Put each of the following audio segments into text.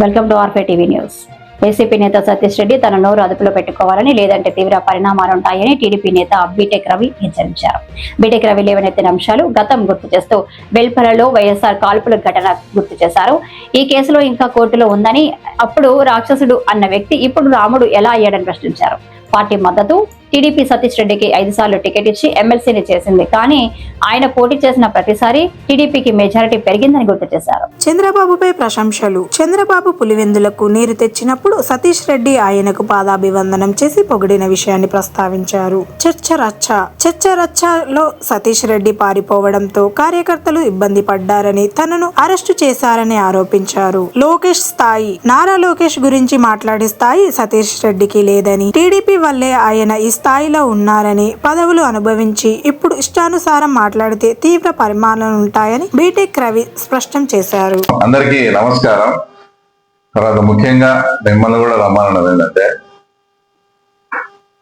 Welcome to ఆర్ఫే TV news. YCP నేత సతీష్ రెడ్డి తన నోరు అదుపులో పెట్టుకోవాలని, లేదంటే తీవ్ర పరిణామాలుంటాయని టీడీపీ నేత బీటెక్ రవి హెచ్చరించారు. బీటెక్ రవి లేవనెత్తిన అంశాలు గతం గుర్తు చేస్తూ బెల్పలలో వైఎస్ఆర్ కాల్పుల ఘటన గుర్తు చేశారు. ఈ కేసులో ఇంకా కోర్టులో ఉందని, అప్పుడు రాక్షసుడు అన్న వ్యక్తి ఇప్పుడు రాముడు ఎలా అయ్యాడని ప్రశ్నించారు. పార్టీ మద్దతు టీడీపీ సతీష్ రెడ్డికి 5 సార్లు టికెట్ ఇచ్చి ఎమ్మెల్సీని చేసింది. కానీ ఆయన పోటీ చేసిన ప్రతిసారి టీడీపీకి మెజారిటీ పెరిగిందని గుర్తు చేశారు. చంద్రబాబుపై ప్రశంసలు. చంద్రబాబు పులివెందులకు నీరు తెచ్చినప్పుడు సతీష్ రెడ్డి ఆయనకు పాదాభివందనం చేసి పొగిడిన విషయాన్ని ప్రస్తావించారు. చర్చరచ్చలో సతీష్ రెడ్డి పారిపోవడంతో కార్యకర్తలు ఇబ్బంది పడ్డారని, తనను అరెస్టు చేశారని ఆరోపించారు. లోకేష్ స్థాయి. నారా లోకేష్ గురించి మాట్లాడే స్థాయి సతీష్ రెడ్డికి లేదని, టీడీపీ వల్లే ఆయన ఈ స్థాయిలో ఉన్నారని, పదవులు అనుభవించి ఇప్పుడు ఇష్టానుసారం మాట్లాడితే తీవ్ర పరిమాణాలు ఉంటాయని బీటెక్ రవి స్పష్టం చేశారు. అందరికీ నమస్కారం. తర్వాత ముఖ్యంగా మిమ్మల్ని కూడా రమ్మన్నది ఏంటంటే,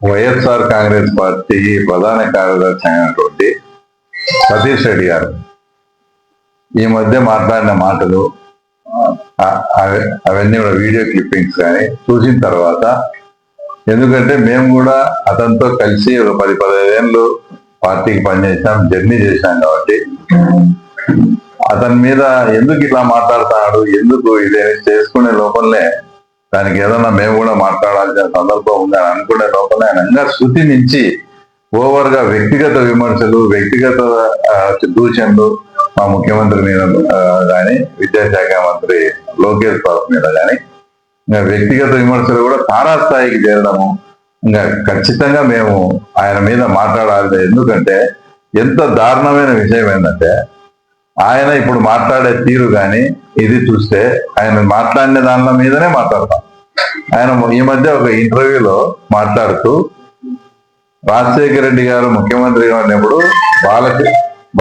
వైఎస్ఆర్ కాంగ్రెస్ పార్టీ ప్రధాన కార్యదర్శి అయినటువంటి సతీష్ రెడ్డి గారు ఈ మధ్య మాట్లాడిన మాటలు అవన్నీ కూడా వీడియో క్లిప్పింగ్స్ కానీ చూసిన తర్వాత, ఎందుకంటే మేము కూడా అతనితో కలిసి ఒక 10-15 ఏళ్ళు పార్టీకి పనిచేసాం, జర్నీ చేశాం. కాబట్టి అతని మీద ఎందుకు ఇట్లా మాట్లాడుతున్నాడు, ఎందుకు ఇదే చేసుకునే లోపలనే దానికి ఏదన్నా మేము కూడా మాట్లాడాల్సిన సందర్భం ఉందని అనుకునే లోపల ఆయన శృతి నుంచి ఓవర్ గా వ్యక్తిగత విమర్శలు, వ్యక్తిగత దూషణలు మా ముఖ్యమంత్రి మీద కానీ, విద్యాశాఖ మంత్రి లోకేష్ బాబు మీద కానీ ఇంకా వ్యక్తిగత విమర్శలు కూడా తారాస్థాయికి చేరడము, ఇంకా ఖచ్చితంగా మేము ఆయన మీద మాట్లాడాలి. ఎందుకంటే ఎంత దారుణమైన విషయం ఏంటంటే, ఆయన ఇప్పుడు మాట్లాడే తీరు కానీ ఇది చూస్తే ఆయన మాట్లాడిన దానిల మీదనే మాట్లాడతాం. ఆయన ఈ మధ్య ఒక ఇంటర్వ్యూలో మాట్లాడుతూ, రాజశేఖర రెడ్డి గారు ముఖ్యమంత్రిగా ఉన్నప్పుడు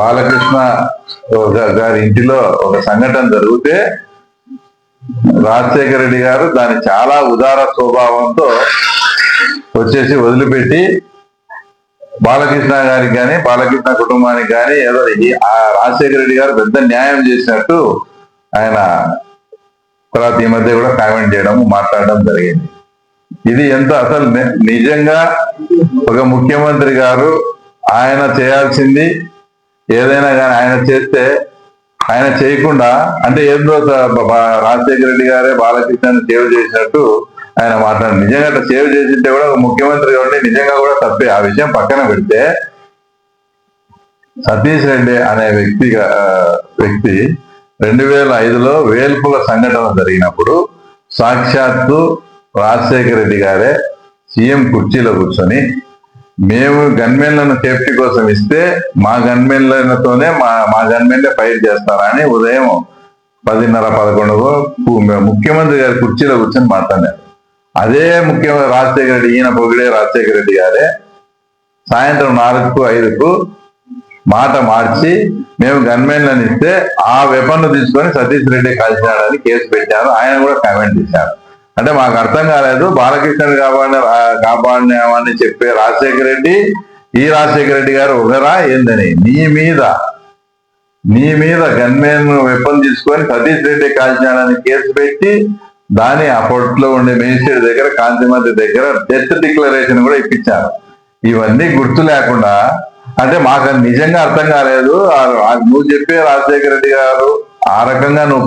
బాలకృష్ణ గారి ఇంటిలో ఒక సంఘటన జరిగితే రాజశేఖర రెడ్డి గారు దాన్ని చాలా ఉదార స్వభావంతో వచ్చేసి వదిలిపెట్టి బాలకృష్ణ గారికి కానీ, బాలకృష్ణ కుటుంబానికి కానీ ఏదో ఆ రాజశేఖర రెడ్డి గారు పెద్ద న్యాయం చేసినట్టు ఆయన తర్వాత ఈ మధ్య కూడా కామెంట్ చేయడం, మాట్లాడడం జరిగింది. ఇది ఎంత అసలు నిజంగా ఒక ముఖ్యమంత్రి గారు ఆయన చేయాల్సింది ఏదైనా కానీ ఆయన చేస్తే, ఆయన చేయకుండా అంటే ఏదో రాజశేఖర రెడ్డి గారే బాలకృష్ణని సేవ్ చేసినట్టు ఆయన మాట్లాడు. నిజంగా అట్లా సేవ్ చేసింటే కూడా ఒక ముఖ్యమంత్రిగా ఉండి నిజంగా కూడా తప్పే. ఆ విషయం పక్కన పెడితే, సతీష్ రెడ్డి అనే వ్యక్తి 2005లో వేల్పుల సంఘటన జరిగినప్పుడు సాక్షాత్తు రాజశేఖర రెడ్డి గారే సీఎం కుర్చీలో కూర్చొని, మేము గన్మెన్లను సేఫ్టీ కోసం ఇస్తే మా గన్మెన్లతోనే మా గన్మెన్లే ఫైట్ చేస్తారా అని ఉదయం 10:30-11 ముఖ్యమంత్రి గారి కుర్చీలో కూర్చొని మాట్లాడారు. అదే ముఖ్యమంత్రి రాజశేఖర రెడ్డి, ఈయన పొగిడే రాజశేఖర రెడ్డి గారే సాయంత్రం 4-5కు మాట మార్చి మేము గన్మెన్లను ఇస్తే ఆ వెపన్ను తీసుకొని సతీష్ రెడ్డి కాల్చినాడని కేసు పెట్టారు. ఆయన కూడా కామెంట్ చేశారు. అంటే మాకు అర్థం కాలేదు, బాలకృష్ణని కాపాడినామని చెప్పే రాజశేఖర రెడ్డి, ఈ రాజశేఖర రెడ్డి గారు ఒకరా ఏందని నీ మీద గన్మెన్ వెపన్ తీసుకొని సతీష్ రెడ్డి కాల్చాడని కేసు పెట్టి దాని అప్పట్లో ఉండే మేజిస్ట్రేట్ దగ్గర, కాంతిమతి దగ్గర డెత్ డిక్లరేషన్ కూడా ఇప్పించారు. ఇవన్నీ గుర్తు లేకుండా అంటే మాకు నిజంగా అర్థం కాలేదు. నువ్వు చెప్పే రాజశేఖర రెడ్డి గారు ఆ రకంగా నువ్వు